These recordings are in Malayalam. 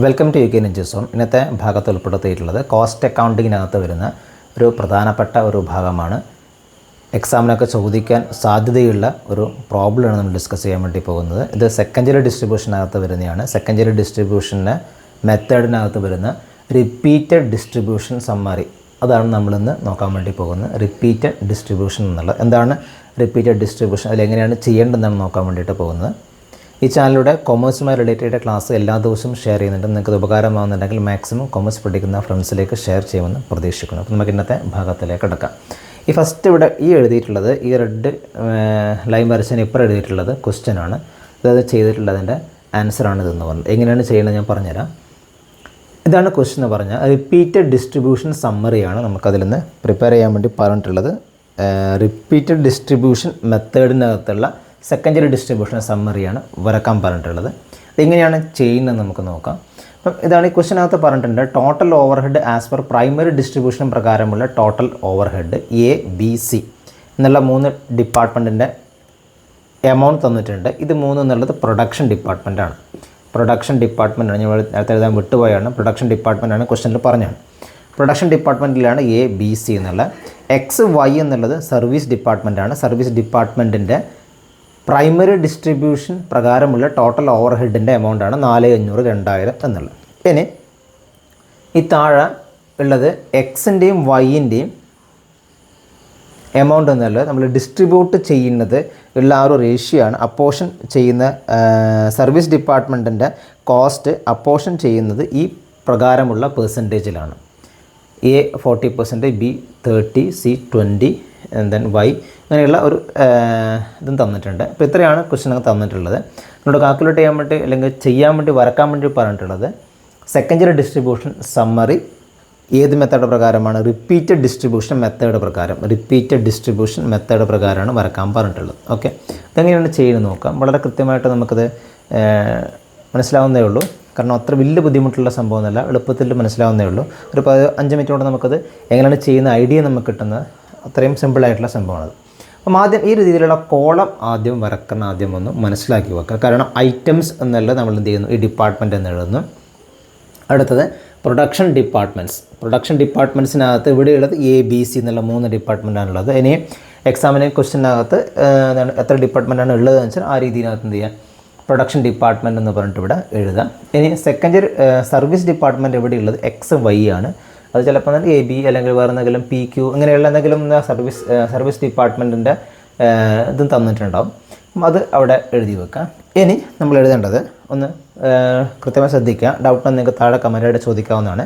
Welcome to UK Ninja Zone. ഇന്നത്തെ ഭാഗത്ത് ഉൾപ്പെടുത്തിയിട്ടുള്ളത് കോസ്റ്റ് അക്കൗണ്ടിങ്ങിനകത്ത് വരുന്ന ഒരു പ്രധാനപ്പെട്ട ഒരു ഭാഗമാണ്. എക്സാമിനൊക്കെ ചോദിക്കാൻ സാധ്യതയുള്ള ഒരു പ്രോബ്ലമാണ് നമ്മൾ ഡിസ്കസ് ചെയ്യാൻ വേണ്ടി പോകുന്നത്. ഇത് സെക്കൻഡറി ഡിസ്ട്രിബ്യൂഷനകത്ത് വരുന്നതാണ്. സെക്കൻഡറി ഡിസ്ട്രിബ്യൂഷൻ്റെ മെത്തേഡിനകത്ത് വരുന്ന റിപ്പീറ്റഡ് ഡിസ്ട്രിബ്യൂഷൻ സമ്മറി, അതാണ് നമ്മളിന്ന് നോക്കാൻ വേണ്ടി പോകുന്നത്. റിപ്പീറ്റഡ് ഡിസ്ട്രിബ്യൂഷൻ എന്നുള്ളത് എന്താണ്? റിപ്പീറ്റഡ് ഡിസ്ട്രിബ്യൂഷൻ അതിലെങ്ങനെയാണ് ചെയ്യേണ്ടതെന്നാണ് നോക്കാൻ വേണ്ടിയിട്ട് പോകുന്നത്. ഈ ചാനലിലൂടെ കൊമേഴ്സുമായി റിലേറ്റഡ് ക്ലാസ് എല്ലാ ദിവസവും ഷെയർ ചെയ്യുന്നുണ്ട്. നിങ്ങൾക്ക് ഉപകാരമാകുന്നുണ്ടെങ്കിൽ മാക്സിമം കൊമേഴ്സ് പഠിക്കുന്ന ഫ്രണ്ട്സിലേക്ക് ഷെയർ ചെയ്യുമെന്ന് പ്രതീക്ഷിക്കുന്നു. അപ്പോൾ നമുക്ക് ഇന്നത്തെ ഭാഗത്തിലേക്ക് എടുക്കാം. ഈ ഫസ്റ്റ് ഇവിടെ എഴുതിയിട്ടുള്ളത് ഈ റെഡ് ലൈൻ വരച്ചതിന് ഇപ്പോൾ എഴുതിയിട്ടുള്ളത് ക്വസ്റ്റ്യൻ ആണ്. അതായത് ചെയ്തിട്ടുള്ളതിൻ്റെ ആൻസറാണ് ഇതെന്ന് പറഞ്ഞത്. എങ്ങനെയാണ് ചെയ്യുന്നത് ഞാൻ പറഞ്ഞുതരാം. ഇതാണ് ക്വസ്റ്റ്യൻ എന്ന് പറഞ്ഞാൽ റിപ്പീറ്റഡ് ഡിസ്ട്രിബ്യൂഷൻ സമ്മറിയാണ് നമുക്കതിൽ നിന്ന് പ്രിപ്പയർ ചെയ്യാൻ വേണ്ടി പറഞ്ഞിട്ടുള്ളത്. റിപ്പീറ്റഡ് ഡിസ്ട്രിബ്യൂഷൻ മെത്തേഡിനകത്തുള്ള സെക്കൻഡറി ഡിസ്ട്രിബ്യൂഷൻ സമ്മറിയാണ് വരക്കാൻ പറഞ്ഞിട്ടുള്ളത്. ഇതെങ്ങനെയാണ് ചെയ്യുന്നത് നമുക്ക് നോക്കാം. അപ്പം ഇതാണ് ഈ ക്വസ്റ്റിനകത്ത് പറഞ്ഞിട്ടുണ്ട്. Total overhead as per primary distribution പ്രകാരമുള്ള ടോട്ടൽ ഓവർ ഹെഡ് ABC എന്നുള്ള 3 ഡിപ്പാർട്ട്മെൻറ്റിൻ്റെ എമൗണ്ട് തന്നിട്ടുണ്ട്. ഇത് 3 എന്നുള്ളത് പ്രൊഡക്ഷൻ ഡിപ്പാർട്ട്മെൻറ്റാണ്. പ്രൊഡക്ഷൻ ഡിപ്പാർട്ട്മെൻറ്റാണ്, ഞാൻ നേരത്തെ എഴുതാൻ വിട്ടുപോയാണ്. പ്രൊഡക്ഷൻ ഡിപ്പാർട്ട്മെൻറ്റാണ് ക്വസ്റ്റനിൽ പറഞ്ഞത്. പ്രൊഡക്ഷൻ ഡിപ്പാർട്ട്മെൻറ്റിലാണ് ABC എന്നുള്ള. XY എന്നുള്ളത് സർവീസ് ഡിപ്പാർട്ട്മെൻറ്റാണ്. സർവീസ് ഡിപ്പാർട്ട്മെൻറ്റിൻ്റെ പ്രൈമറി ഡിസ്ട്രിബ്യൂഷൻ പ്രകാരമുള്ള ടോട്ടൽ ഓവർ ഹെഡിൻ്റെ എമൗണ്ടാണ് 4500 2000 എന്നുള്ളത്. ഇനി ഈ താഴെ ഉള്ളത് എക്സിൻ്റെയും വൈൻ്റെയും എമൗണ്ട് എന്നുള്ളത് നമ്മൾ ഡിസ്ട്രിബ്യൂട്ട് ചെയ്യുന്നത് ഉള്ള ആ ഒരു റേഷ്യോ ആണ്. അപ്പോർഷൻ ചെയ്യുന്ന സർവീസ് ഡിപ്പാർട്ട്മെൻറ്റിൻ്റെ കോസ്റ്റ് അപ്പോർഷൻ ചെയ്യുന്നത് ഈ പ്രകാരമുള്ള പെർസെൻറ്റേജിലാണ്. A 40%, B 30%, C 20%, then Y അങ്ങനെയുള്ള ഒരു ഇതും തന്നിട്ടുണ്ട്. അപ്പോൾ ഇത്രയാണ് ക്വസ്റ്റ്യനൊക്കെ തന്നിട്ടുള്ളത്. നമ്മളോട് കാൽക്കുലേറ്റ് ചെയ്യാൻ വേണ്ടി അല്ലെങ്കിൽ ചെയ്യാൻ വേണ്ടി വരക്കാൻ വേണ്ടി പറഞ്ഞിട്ടുള്ളത് സെക്കൻഡറി ഡിസ്ട്രിബ്യൂഷൻ സമ്മറി ഏത് മെത്തേഡ് പ്രകാരമാണ്? റിപ്പീറ്റഡ് ഡിസ്ട്രിബ്യൂഷൻ മെത്തേഡ് പ്രകാരം. റിപ്പീറ്റഡ് ഡിസ്ട്രിബ്യൂഷൻ മെത്തേഡ് പ്രകാരമാണ് വരക്കാൻ പറഞ്ഞിട്ടുള്ളത്. ഓക്കെ, ഇതെങ്ങനെയാണ് ചെയ്യുന്നത് നോക്കാം. വളരെ കൃത്യമായിട്ട് നമുക്കത് മനസ്സിലാവുന്നേ ഉള്ളൂ. കാരണം അത്ര വലിയ ബുദ്ധിമുട്ടുള്ള സംഭവമൊന്നുമല്ല, എളുപ്പത്തിൽ മനസ്സിലാവുന്നേ ഉള്ളൂ. ഒരു 5 മിനിറ്റ് കൊണ്ട് നമുക്കത് എങ്ങനെയാണ് ചെയ്യുന്ന ഐഡിയ നമുക്ക് കിട്ടുന്നത്. അത്രയും സിമ്പിളായിട്ടുള്ള സംഭവമാണത്. അപ്പം ആദ്യം ഈ രീതിയിലുള്ള കോളം ആദ്യം വരക്കണം. ആദ്യം ഒന്ന് മനസ്സിലാക്കി വെക്കുക. കാരണം ഐറ്റംസ് എന്നുള്ളത് നമ്മൾ എന്ത് ചെയ്യുന്നു? ഈ ഡിപ്പാർട്ട്മെൻറ്റ് എന്ന് എഴുതുന്നു. അടുത്തത് പ്രൊഡക്ഷൻ ഡിപ്പാർട്ട്മെൻറ്റ്സ്. പ്രൊഡക്ഷൻ ഡിപ്പാർട്ട്മെൻറ്റ്സിനകത്ത് ഇവിടെയുള്ളത് ABC എന്നുള്ള 3 ഡിപ്പാർട്ട്മെൻറ്റാണുള്ളത്. ഇനി എക്സാമിന് ക്വസ്റ്റ്യനകത്ത് എത്ര ഡിപ്പാർട്ട്മെൻറ്റാണ് ഉള്ളതെന്ന് വെച്ചാൽ ആ രീതിയിനകത്ത് എന്ത് ചെയ്യുക? പ്രൊഡക്ഷൻ ഡിപ്പാർട്ട്മെൻറ്റ് എന്ന് പറഞ്ഞിട്ട് ഇവിടെ എഴുതാം. ഇനി സെക്കൻഡറി സർവീസ് ഡിപ്പാർട്ട്മെൻറ്റ് എവിടെയുള്ളത്? XY ആണ്. അത് ചിലപ്പോൾ AB അല്ലെങ്കിൽ വേറെ എന്തെങ്കിലും PQ അങ്ങനെയുള്ള എന്തെങ്കിലും സർവീസ് ഡിപ്പാർട്ട്മെൻറ്റിൻ്റെ ഇതും തന്നിട്ടുണ്ടാവും. അത് അവിടെ എഴുതി വെക്കാം. ഇനി നമ്മൾ എഴുതേണ്ടത് ഒന്ന് കൃത്യമായി ശ്രദ്ധിക്കുക. ഡൗട്ട് നിങ്ങൾക്ക് താഴെ കമൻറ്റായിട്ട് ചോദിക്കാവുന്നതാണ്.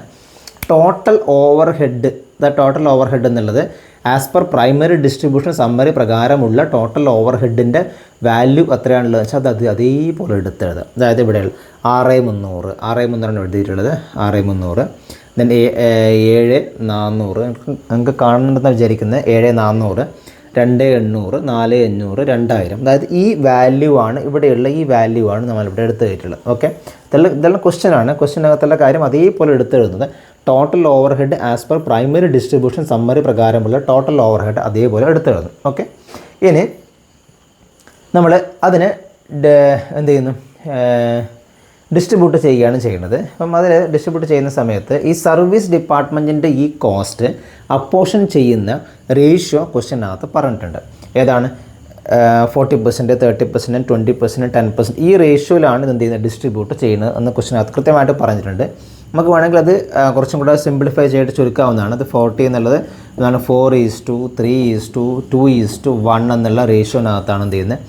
Total overhead. Total overhead എന്നുള്ളത് as per primary distribution summary പ്രകാരമുള്ള ടോട്ടൽ ഓവർ ഹെഡിൻ്റെ വാല്യൂ എത്രയാണുള്ളത് വെച്ചാൽ അത് അതേപോലെ എടുത്തെഴുതുക. അതായത് ഇവിടെ 6300 എഴുതിയിട്ടുള്ളത്. 6300 ദെൻ 7400 നിങ്ങൾക്ക് കാണുന്നുണ്ടെന്ന് വിചാരിക്കുന്നത്. 7400 2800 4500 2000. അതായത് ഈ വാല്യൂ ആണ് ഇവിടെയുള്ള ഈ വാല്യൂ ആണ് നമ്മളിവിടെ എടുത്തെഴുതിയിട്ടുള്ളത്. ഓക്കെ, ഇതെല്ലാം ക്വസ്റ്റ്യനാണ്. ക്വസ്റ്റ്യനകത്തുള്ള കാര്യം അതേപോലെ എടുത്തെഴുതുന്നത്. Total overhead as per primary distribution summary പ്രകാരമുള്ള ടോട്ടൽ ഓവർ ഹെഡ് അതേപോലെ എടുത്തെഴുതും. ഓക്കെ, ഇനി നമ്മൾ അതിനെ എന്ത് ചെയ്യുന്നു? ഡിസ്ട്രിബ്യൂട്ട് ചെയ്യുകയാണ് ചെയ്യുന്നത്. അപ്പം അതിൽ ഡിസ്ട്രിബ്യൂട്ട് ചെയ്യുന്ന സമയത്ത് ഈ സർവീസ് ഡിപ്പാർട്ട്മെൻറ്റിൻ്റെ ഈ കോസ്റ്റ് അപ്പോർഷൻ ചെയ്യുന്ന റേഷ്യോ ക്വസ്റ്റ്യനകത്ത് പറഞ്ഞിട്ടുണ്ട്. ഏതാണ്? 40%, 30%, 20%, 10%. ഈ റേഷ്യോയിലാണ് ഇത് എന്ത് ചെയ്യുന്നത്? ഡിസ്ട്രിബ്യൂട്ട് ചെയ്യുന്നത് എന്ന് ക്വസ്റ്റ്യനകത്ത് കൃത്യമായിട്ട് പറഞ്ഞിട്ടുണ്ട്. നമുക്ക് വേണമെങ്കിൽ അത് കുറച്ചും കൂടെ സിംപ്ലിഫൈ ചെയ്തിട്ട് ചുരുക്കാവുന്നതാണ്. അത് 40 എന്നുള്ളത് എന്താണ്? 4:3, 2:1 എന്നുള്ള റേഷ്യോനകത്താണ് എന്ത് ചെയ്യുന്നത്?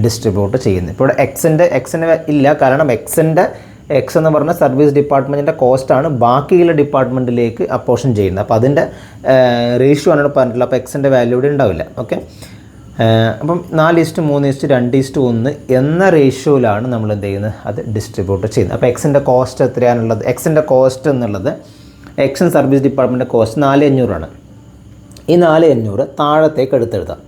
ഡിസ്ട്രിബ്യൂട്ട് ചെയ്യുന്നത്. ഇപ്പോൾ ഇവിടെ എക്സിൻ്റെ ഇല്ല. കാരണം എക്സ് എന്ന് പറഞ്ഞ സർവീസ് ഡിപ്പാർട്ട്മെൻറ്റിൻ്റെ കോസ്റ്റാണ് ബാക്കിയുള്ള ഡിപ്പാർട്ട്മെൻറ്റിലേക്ക് അപ്പോർഷൻ ചെയ്യുന്നത്. അപ്പോൾ അതിൻ്റെ റേഷ്യോ ആണ് പറഞ്ഞിട്ടുള്ളത്. അപ്പോൾ എക്സിൻ്റെ വാല്യൂ ഇവിടെ ഉണ്ടാവില്ല. ഓക്കെ, അപ്പം 4:3:2:1 എന്ന റേഷ്യോയിലാണ് നമ്മൾ എന്ത് ചെയ്യുന്നത്? അത് ഡിസ്ട്രിബ്യൂട്ട് ചെയ്യുന്നത്. അപ്പോൾ എക്സിൻ്റെ കോസ്റ്റ് എത്രയാണുള്ളത്? എക്സിൻ്റെ കോസ്റ്റ് എന്നുള്ളത് എക്സൻ സർവീസ് ഡിപ്പാർട്ട്മെൻറ്റിൻ്റെ കോസ്റ്റ് 4500 ആണ്. ഈ 4500 താഴത്തേക്ക് എടുത്തെഴുതാം.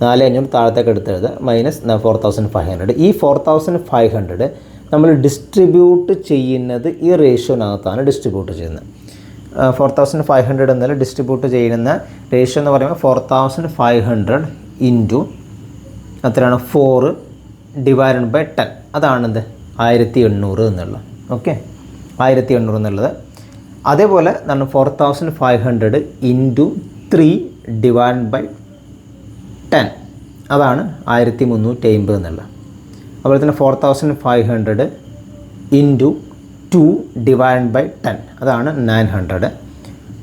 4500 താഴത്തേക്ക് എടുത്തെഴുതുക മൈനസ് 4500. ഈ 4500 നമ്മൾ ഡിസ്ട്രിബ്യൂട്ട് ചെയ്യുന്നത് ഈ റേഷ്യോനകത്താണ് ഡിസ്ട്രിബ്യൂട്ട് ചെയ്യുന്നത്. 4500 എന്നാൽ ഡിസ്ട്രിബ്യൂട്ട് ചെയ്യുന്ന റേഷ്യോ എന്ന് പറയുമ്പോൾ 4500 ഇൻറ്റു എത്രയാണ്? 4 ഡിവൈഡഡ് ബൈ 10. അതാണെന്ത്? 1800 എന്നുള്ള. ഓക്കെ, 1800 എന്നുള്ളത്. അതേപോലെ നമ്മൾ 4500 ഇൻറ്റു 3 ഡിവൈഡ് ബൈ 10 അതാണ് 1350 എന്നുള്ളത്. അതുപോലെ തന്നെ 4500 ഇൻറ്റു 2 ഡിവൈഡ് ബൈ 10 അതാണ് 900.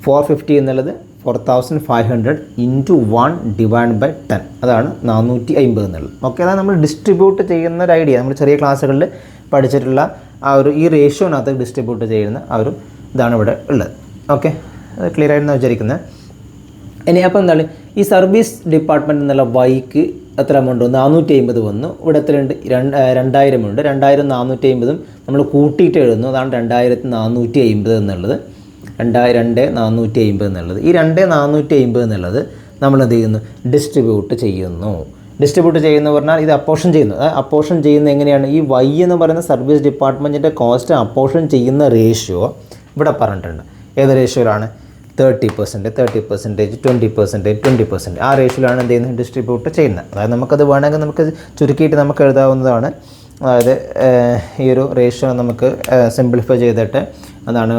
450 എന്നുള്ളത് 4500 ഇൻറ്റു 1 ഡിവൈഡ് ബൈ 10 അതാണ് 450 എന്നുള്ളത്. ഓക്കെ, അതാണ് നമ്മൾ ഡിസ്ട്രിബ്യൂട്ട് ചെയ്യുന്ന ഒരു ഐഡിയ. നമ്മൾ ചെറിയ ക്ലാസ്സുകളിൽ പഠിച്ചിട്ടുള്ള ആ ഒരു ഈ റേഷ്യോനകത്ത് ഡിസ്ട്രിബ്യൂട്ട് ചെയ്യുന്ന ആ ഒരു ഇതാണ് ഇവിടെ ഉള്ളത്. ഓക്കെ, അത് ക്ലിയർ ആയിരുന്നു വിചാരിക്കുന്നത്. ഇനി അപ്പോൾ എന്താണ് ഈ സർവീസ് ഡിപ്പാർട്ട്മെൻറ്റ് എന്നുള്ള വൈക്ക് എത്ര എമൗണ്ട് വന്നു? 450 വന്നു. ഇവിടെ എത്രയുണ്ട്? 2000 ഉണ്ട്. 2000 450 നമ്മൾ കൂട്ടിയിട്ട് എഴുതുന്നു. അതാണ് 2450 എന്നുള്ളത്. 2450 എന്നുള്ളത്. ഈ 2450 എന്നുള്ളത് നമ്മൾ എന്ത് ചെയ്യുന്നു? ഡിസ്ട്രിബ്യൂട്ട് ചെയ്യുന്നു. ഡിസ്ട്രിബ്യൂട്ട് ചെയ്യുന്നു പറഞ്ഞാൽ ഇത് അപ്പോർഷൻ ചെയ്യുന്നു. അപ്പോർഷൻ ചെയ്യുന്നത് എങ്ങനെയാണ്? ഈ വൈ എന്ന് പറയുന്ന സർവീസ് ഡിപ്പാർട്ട്മെൻറ്റിൻ്റെ കോസ്റ്റ് അപ്പോർഷൻ ചെയ്യുന്ന റേഷ്യോ ഇവിടെ പറഞ്ഞിട്ടുണ്ട്. ഏത് റേഷ്യോയിലാണ്? 30%, 30%, 20%, 20%. ആ റേഷ്യോയിലാണ് എന്ത് ചെയ്യുന്നത്? ഡിസ്ട്രിബ്യൂട്ട് ചെയ്യുന്നത്. അതായത് നമുക്കത് വേണമെങ്കിൽ നമുക്ക് ചുരുക്കിയിട്ട് നമുക്ക് എഴുതാവുന്നതാണ്. അതായത് ഈ ഒരു റേഷ്യോ നമുക്ക് സിംപ്ലിഫൈ ചെയ്തിട്ട് അതാണ്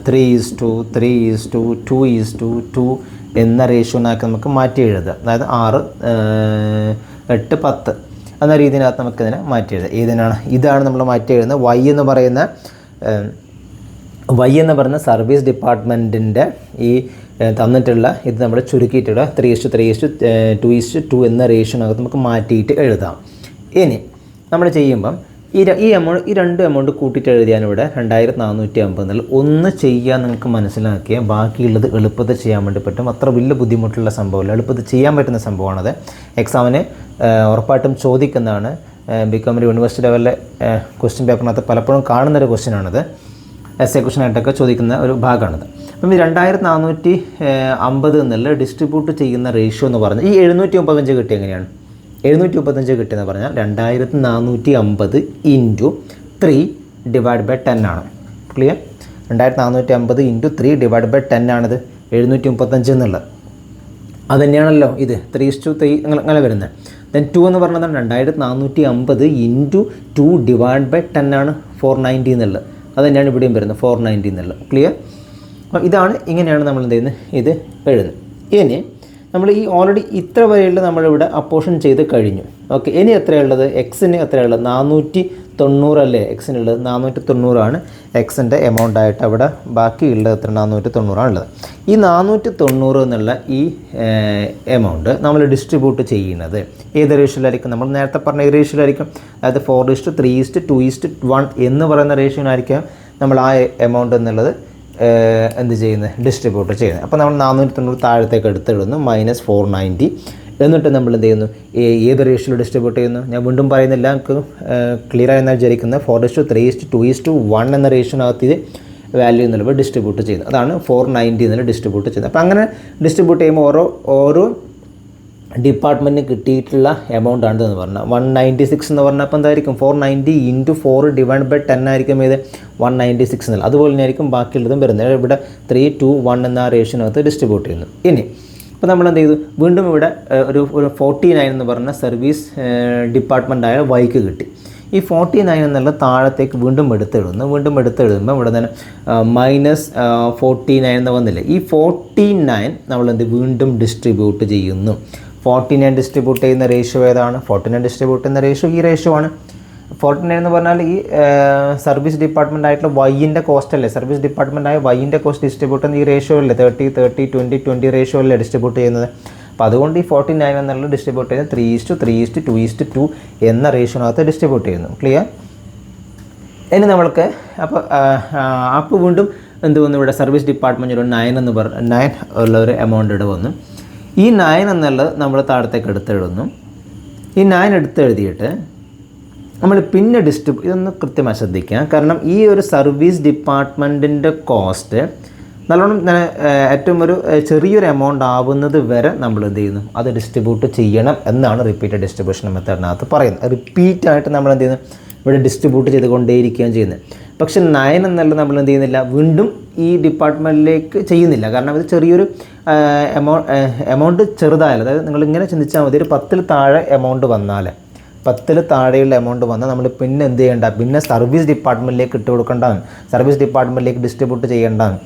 3:3:2:2 എന്ന റേഷ്യോനകത്ത് നമുക്ക് മാറ്റി എഴുതുക. അതായത് 6, 8, 10 എന്ന രീതിയിനകത്ത് നമുക്കിതിനെ മാറ്റി എഴുതുക. ഇതാണ് നമ്മൾ മാറ്റി എഴുതുന്നത്. വൈ എന്ന് പറയുന്ന സർവീസ് ഡിപ്പാർട്ട്മെൻറ്റിൻ്റെ ഈ തന്നിട്ടുള്ള ഇത് നമ്മൾ ചുരുക്കിയിട്ടുള്ള 3:3:2:2 എന്ന റേഷ്യോനകത്ത് നമുക്ക് മാറ്റിയിട്ട് എഴുതാം. ഇനി നമ്മൾ ചെയ്യുമ്പം ഈ രണ്ട് എമൗണ്ട് കൂട്ടിയിട്ട് എഴുതിയാൽ ഇവിടെ 2450 എന്നുള്ള ഒന്ന് ചെയ്യാൻ നിങ്ങൾക്ക് മനസ്സിലാക്കിയാൽ ബാക്കിയുള്ളത് എളുപ്പത്തിൽ ചെയ്യാൻ വേണ്ടി പറ്റും. അത്ര വലിയ ബുദ്ധിമുട്ടുള്ള സംഭവമല്ല, എളുപ്പത്തിൽ ചെയ്യാൻ പറ്റുന്ന സംഭവമാണത്. എക്സാമിന് ഉറപ്പായിട്ടും ചോദിക്കുന്നതാണ്. ബികോമിൻ്റെ യൂണിവേഴ്സിറ്റി ലെവലിലെ ക്വസ്റ്റ്യൻ പേപ്പറിനകത്ത് പലപ്പോഴും കാണുന്നൊരു ക്വസ്റ്റ്യനാണത്. എസ്എ ക്വസ്റ്റ്യനായിട്ടൊക്കെ ചോദിക്കുന്ന ഒരു ഭാഗമാണിത്. അപ്പം ഈ 2450 എന്നുള്ള ഡിസ്ട്രിബ്യൂട്ട് ചെയ്യുന്ന റേഷ്യോ എന്ന് പറഞ്ഞാൽ ഈ 735 കിട്ടിയ എങ്ങനെയാണ്? 735 കിട്ടിയെന്ന് പറഞ്ഞാൽ 2450 ഇൻറ്റു 3 ഡിവൈഡ് ബൈ 10 ആണ്. ക്ലിയർ? 2450 ഇൻറ്റു 3 ഡിവൈഡ് ബൈ 10 ആണിത് 735 എന്നുള്ളത്. അത് തന്നെയാണല്ലോ ഇത് 3:3 അങ്ങനെ വരുന്നത്. ദെൻ 2 എന്ന് പറഞ്ഞാൽ 2450 ഇൻറ്റു 2 ഡിവൈഡ് ബൈ 10 ആണ് 490 എന്നുള്ളത്. അത് തന്നെയാണ് ഇവിടെയും വരുന്നത് 490 എന്നുള്ളത്. ക്ലിയർ? അപ്പോൾ ഇങ്ങനെയാണ് നമ്മൾ എന്ത് ചെയ്യുന്നത്? ഇത് എഴുതുന്നത്. ഇനി നമ്മൾ ഈ ഓൾറെഡി ഇത്ര വരെയുള്ള നമ്മളിവിടെ അപ്പോർഷൻ ചെയ്ത് കഴിഞ്ഞു. ഓക്കെ, ഇനി എത്രയുള്ളത്? എക്സിന് എത്രയുള്ളത്? 490 അല്ലേ എക്സിനുള്ളത്? 490 ആണ് എക്സിൻ്റെ എമൗണ്ട് ആയിട്ട് അവിടെ ബാക്കിയുള്ളത്. എത്ര? 490 ആണുള്ളത്. ഈ 490 എന്നുള്ള ഈ എമൗണ്ട് നമ്മൾ ഡിസ്ട്രിബ്യൂട്ട് ചെയ്യുന്നത് ഏത് റേഷ്യോയിലായിരിക്കും? നമ്മൾ നേരത്തെ പറഞ്ഞ ഈ റേഷ്യോയിലായിരിക്കും. അതായത് 4:3:2:1 എന്ന് പറയുന്ന റേഷ്യോയിലായിരിക്കും നമ്മൾ ആ എമൗണ്ട് എന്നുള്ളത് എന്ത് ചെയ്യുന്നത്? ഡിസ്ട്രിബ്യൂട്ട് ചെയ്യുന്നത്. അപ്പോൾ നമ്മൾ 490 താഴത്തേക്ക് എടുത്തിടുന്നു -490. എന്നിട്ട് നമ്മൾ എന്ത് ചെയ്യുന്നു? ഏത് റേഷ്യോയിൽ ഡിസ്ട്രിബ്യൂട്ട് ചെയ്യുന്നു? ഞാൻ വീണ്ടും പറയുന്നില്ല, നമുക്ക് ക്ലിയർ ആയെന്ന് വിചാരിക്കുന്നത്. 4:3:2:1 എന്ന റേഷ്യോനകത്ത് ഇത് വാല്യൂ എന്നുള്ളത് ഡിസ്ട്രിബ്യൂട്ട് ചെയ്യുന്നത്. അതാണ് 490 എന്നുള്ള ഡിസ്ട്രിബ്യൂട്ട് ചെയ്യുന്നത്. അപ്പോൾ അങ്ങനെ ഡിസ്ട്രിബ്യൂട്ട് ചെയ്യുമ്പോൾ ഓരോ ഡിപ്പാർട്ട്മെൻറ്റിന് കിട്ടിയിട്ടുള്ള എമൗണ്ട് ആണെന്ന് പറഞ്ഞാൽ 196 എന്ന് പറഞ്ഞാൽ അപ്പോൾ എന്തായിരിക്കും? 490 ഇൻറ്റു 4 ഡിവൈഡ് ബൈ 10 ആയിരിക്കും ഇത് 196 എന്നുള്ള. അതുപോലെ തന്നെ ആയിരിക്കും ബാക്കിയുള്ളതും വരുന്നത്. ഇവിടെ 3:1 എന്ന റേഷ്യോനകത്ത് ഡിസ്ട്രിബ്യൂട്ട് ചെയ്യുന്നു. ഇനി അപ്പോൾ നമ്മൾ എന്ത് ചെയ്തു? വീണ്ടും ഇവിടെ ഒരു 49 എന്ന് പറഞ്ഞ സർവീസ് ഡിപ്പാർട്ട്മെൻറ്റായ വൈക്ക് കിട്ടി. ഈ 49 എന്നുള്ള താഴത്തേക്ക് വീണ്ടും എടുത്തെഴുതുമ്പോൾ ഇവിടെ തന്നെ -49 എന്ന് വന്നില്ലേ? ഈ 49 നമ്മളെന്ത് വീണ്ടും ഡിസ്ട്രിബ്യൂട്ട് ചെയ്യുന്നു. 49 ഡിസ്ട്രിബ്യൂട്ട് ചെയ്യുന്ന റേഷ്യോ ഏതാണ്? 49 ഡിസ്ട്രിബ്യൂട്ട് ചെയ്യുന്ന റേഷ്യോ ഈ റേഷ്യോ ആണ്. 49 എന്ന് പറഞ്ഞാൽ ഈ സർവീസ് ഡിപ്പാർട്ട്മെൻ്റ് ആയിട്ടുള്ള വൈൻ്റെ കോസ്റ്റ് അല്ലേ? സർവീസ് ഡിപ്പാർട്ട്മെൻ്റ് ആയ വൈൻ്റെ കോസ്റ്റ് ഡിസ്ട്രിബ്യൂട്ട് ചെയ്യുന്ന ഈ റേഷ്യോ അല്ലേ? 30:30:20:20 റേഷ്യോ അല്ലേ ഡിസ്ട്രിബ്യൂട്ട് ചെയ്യുന്നത്? അപ്പോൾ അതുകൊണ്ട് ഈ 49 എന്നുള്ളത് ഡിസ്ട്രിബ്യൂട്ട് ചെയ്യുന്നത് 3:3:2:2 എന്ന റേഷ്യോനകത്ത് ഡിസ്ട്രിബ്യൂട്ട് ചെയ്യുന്നു. ക്ലിയർ? ഇനി നമ്മൾക്ക് അപ്പോൾ വീണ്ടും എന്ത് വന്നു? ഇവിടെ സർവീസ് ഡിപ്പാർട്ട്മെൻറ്റ് ഒരു 9 ഉള്ള ഒരു എമൗണ്ട് ഇവിടെ വന്നു. ഈ 9 എന്നുള്ളത് നമ്മൾ താഴത്തേക്ക് എടുത്തെഴുതുന്നു. ഈ 9 എടുത്തെഴുതിയിട്ട് നമ്മൾ പിന്നെ ഇതൊന്ന് കൃത്യമായി ശ്രദ്ധിക്കുക. കാരണം ഈ ഒരു സർവീസ് ഡിപ്പാർട്ട്മെൻറ്റിൻ്റെ കോസ്റ്റ് നല്ലോണം ഏറ്റവും ഒരു ചെറിയൊരു എമൗണ്ട് ആവുന്നത് വരെ നമ്മൾ എന്ത് ചെയ്യുന്നു? അത് ഡിസ്ട്രിബ്യൂട്ട് ചെയ്യണം എന്നാണ് റിപ്പീറ്റഡ് ഡിസ്ട്രിബ്യൂഷൻ മെത്തേഡിനകത്ത് പറയുന്നത്. റിപ്പീറ്റായിട്ട് നമ്മൾ എന്ത് ചെയ്യുന്നു? ഇവിടെ ഡിസ്ട്രിബ്യൂട്ട് ചെയ്തുകൊണ്ടേയിരിക്കുകയും ചെയ്യുന്നത്. പക്ഷേ 9 എന്നുള്ളത് നമ്മൾ എന്ത് ചെയ്യുന്നില്ല? വീണ്ടും ഈ ഡിപ്പാർട്ട്മെൻറ്റിലേക്ക് ചെയ്യുന്നില്ല. കാരണം ഇത് ചെറിയൊരു എമൗണ്ട് ചെറുതായാലും, അതായത് നിങ്ങളിങ്ങനെ ചിന്തിച്ചാൽ മതി, ഒരു 10ൽ താഴെ എമൗണ്ട് വന്നാൽ 10 താഴെയുള്ള എമൗണ്ട് വന്നാൽ നമ്മൾ പിന്നെ എന്ത് ചെയ്യേണ്ട, പിന്നെ സർവീസ് ഡിപ്പാർട്ട്മെൻറ്റിലേക്ക് ഇട്ട് കൊടുക്കേണ്ടതാണ്, സർവീസ് ഡിപ്പാർട്ട്മെൻറ്റിലേക്ക് ഡിസ്ട്രിബ്യൂട്ട് ചെയ്യേണ്ടതാണ്.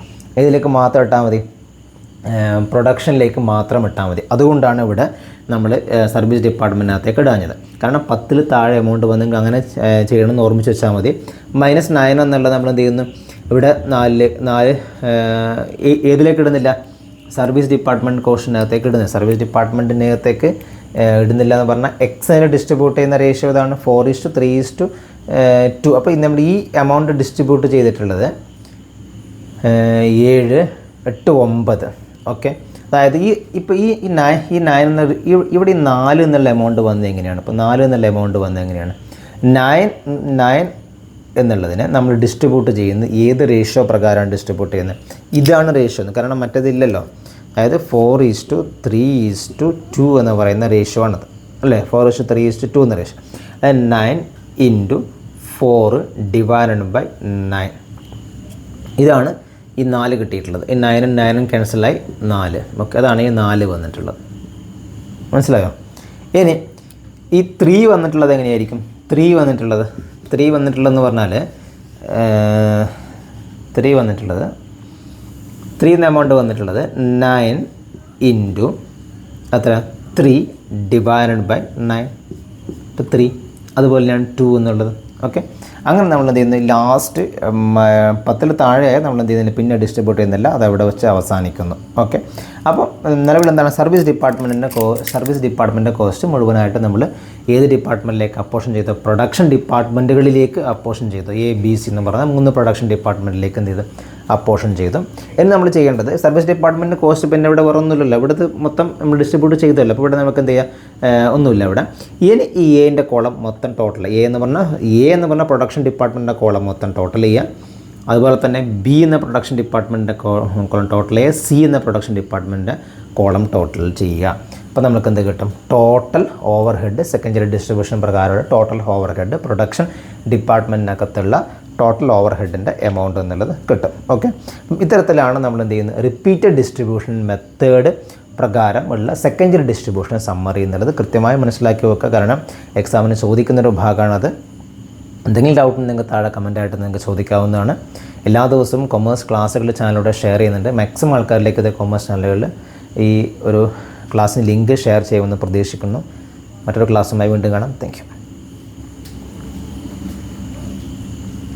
ഇതിലേക്ക് മാത്രം ഇട്ടാൽ മതി, പ്രൊഡക്ഷനിലേക്ക് മാത്രം ഇട്ടാൽ മതി. അതുകൊണ്ടാണ് ഇവിടെ നമ്മൾ സർവീസ് ഡിപ്പാർട്ട്മെൻറ്റിനകത്തേക്ക് ഇടാഞ്ഞത്. കാരണം 10 താഴെ എമൗണ്ട് വന്നെങ്കിൽ അങ്ങനെ ചെയ്യണമെന്ന് ഓർമ്മിച്ച് വെച്ചാൽ മതി. -9 എന്നുള്ളത് നമ്മൾ എന്ത് ചെയ്യുന്നു, ഇവിടെ 4 ഏതിലേക്ക് ഇടുന്നില്ല, സർവീസ് ഡിപ്പാർട്ട്മെൻറ്റ് കോസ്റ്റിനകത്തേക്ക് ഇടുന്നത്. സർവീസ് ഡിപ്പാർട്ട്മെൻറ്റിനകത്തേക്ക് ഇടുന്നില്ല എന്ന് പറഞ്ഞാൽ എക്സിനെ ഡിസ്ട്രിബ്യൂട്ട് ചെയ്യുന്ന റേഷ്യോ ഇതാണ് 4:3:2. അപ്പോൾ നമ്മൾ ഈ എമൗണ്ട് ഡിസ്ട്രിബ്യൂട്ട് ചെയ്തിട്ടുള്ളത് 7, 8, 9. ഓക്കെ, അതായത് ഇപ്പോൾ ഈ 9 എന്ന ഇവിടെ 4 എന്നുള്ള എമൗണ്ട് വന്നത് എങ്ങനെയാണ്? ഇപ്പോൾ 4 എന്നുള്ള എമൗണ്ട് വന്നത് എങ്ങനെയാണ്? 9 എന്നുള്ളതിനെ നമ്മൾ ഡിസ്ട്രിബ്യൂട്ട് ചെയ്യുന്നത് ഏത് റേഷ്യോ പ്രകാരമാണ് ഡിസ്ട്രിബ്യൂട്ട് ചെയ്യുന്നത്? ഇതാണ് റേഷ്യോ, കാരണം മറ്റേതില്ലല്ലോ. അതായത് 4:3:2 എന്ന് പറയുന്ന റേഷ്യോ ആണത്, അല്ലേ? 4:3:2 എന്ന റേഷ്യോ. അതായത് 9 × 4 / 9. ഇതാണ് ഈ 4 കിട്ടിയിട്ടുള്ളത്. ഈ 9 ക്യാൻസലായി 4. ഓക്കെ, അതാണ് ഈ 4 വന്നിട്ടുള്ളത്. മനസ്സിലായോ? ഇനി ഈ 3 വന്നിട്ടുള്ളത് എങ്ങനെയായിരിക്കും? 3 വന്നിട്ടുള്ളതെന്ന് പറഞ്ഞാൽ 3 എന്ന എമൗണ്ട് വന്നിട്ടുള്ളത് 9 × 3 / 9. ഇപ്പോൾ 3 അതുപോലെയാണ് 2 എന്നുള്ളത്. ഓക്കെ, അങ്ങനെ നമ്മൾ എന്ത് ചെയ്യുന്നത്, ലാസ്റ്റ് 10 താഴെ നമ്മൾ എന്ത് ചെയ്യുന്നില്ല, പിന്നെ ഡിസ്ട്രിബ്യൂട്ട് ചെയ്യുന്നില്ല, അത് അവിടെ വെച്ച് അവസാനിക്കുന്നു. ഓക്കെ, അപ്പോൾ നിലവിൽ എന്താണ് സർവീസ് ഡിപ്പാർട്ട്മെൻറ്റിൻ്റെ കോസ്റ്റ് മുഴുവനായിട്ട് നമ്മൾ ഏത് ഡിപ്പാർട്ട്മെൻറ്റിലേക്ക് അപ്പോഷൻ ചെയ്തു? പ്രൊഡക്ഷൻ ഡിപ്പാർട്ട്മെൻറ്റുകളിലേക്ക് അപ്പോഷൻ ചെയ്തു. ABC എന്ന് പറഞ്ഞാൽ 3 പ്രൊഡക്ഷൻ ഡിപ്പാർട്ട്മെൻറ്റിലേക്ക് എന്ത് ചെയ്തു, അപ്പോഷൻ ചെയ്തു. ഇനി നമ്മൾ ചെയ്യേണ്ടത്, സർവീസ് ഡിപ്പാർട്ട്മെൻറ്റ് കോസ്റ്റ് പിന്നെ ഇവിടെ വേറെ ഒന്നുമില്ലല്ലോ, ഇവിടുത്തെ മൊത്തം നമ്മൾ ഡിസ്ട്രിബ്യൂട്ട് ചെയ്തല്ലോ. അപ്പോൾ ഇവിടെ നമുക്ക് എന്ത് ചെയ്യാം, ഒന്നുമില്ല ഇവിടെ. ഇനി ഈ എൻ്റെ കോളം മൊത്തം ടോട്ടൽ എ എന്ന് പറഞ്ഞാൽ പ്രൊഡക്ഷൻ ഡിപ്പാർട്ട്മെൻറ്റിൻ്റെ കോളം മൊത്തം ടോട്ടൽ ചെയ്യുക. അതുപോലെ തന്നെ B എന്ന പ്രൊഡക്ഷൻ ഡിപ്പാർട്ട്മെൻറ്റിൻ്റെ കോളം ടോട്ടൽ ചെയ്യുക, C എന്ന പ്രൊഡക്ഷൻ ഡിപ്പാർട്ട്മെൻറ്റിൻ്റെ കോളം ടോട്ടൽ ചെയ്യുക. അപ്പോൾ നമുക്ക് എന്ത് കിട്ടും? Total overhead secondary distribution പ്രകാരമുള്ള ടോട്ടൽ ഓവർ ഹെഡ് പ്രൊഡക്ഷൻ ഡിപ്പാർട്ട്മെൻറ്റിനകത്തുള്ള ടോട്ടൽ ഓവർ ഹെഡിൻ്റെ എമൗണ്ട് എന്നുള്ളത് കിട്ടും. ഓക്കെ, ഇത്തരത്തിലാണ് നമ്മൾ എന്ത് ചെയ്യുന്നത്, റിപ്പീറ്റഡ് ഡിസ്ട്രിബ്യൂഷൻ മെത്തേഡ് പ്രകാരമുള്ള സെക്കൻഡറി ഡിസ്ട്രിബ്യൂഷൻ സമ്മറി എന്നുള്ളത് കൃത്യമായി മനസ്സിലാക്കി വെക്കുക. കാരണം എക്സാമിന് ചോദിക്കുന്നൊരു ഭാഗമാണത്. എന്തെങ്കിലും ഡൗട്ട് നിങ്ങൾക്ക് താഴെ കമൻറ്റായിട്ട് നിങ്ങൾക്ക് ചോദിക്കാവുന്നതാണ്. എല്ലാ ദിവസവും കൊമേഴ്സ് ക്ലാസ്സുകൾ ചാനലിലൂടെ ഷെയർ ചെയ്യുന്നുണ്ട്. മാക്സിമം ആൾക്കാരിലേക്ക് ഇത് കൊമേഴ്സ് ചാനലുകളിൽ ഈ ഒരു ക്ലാസ്സിന് ലിങ്ക് ഷെയർ ചെയ്യുമെന്ന് പ്രതീക്ഷിക്കുന്നു. മറ്റൊരു ക്ലാസ്സുമായി വീണ്ടും കാണാം. Thank you.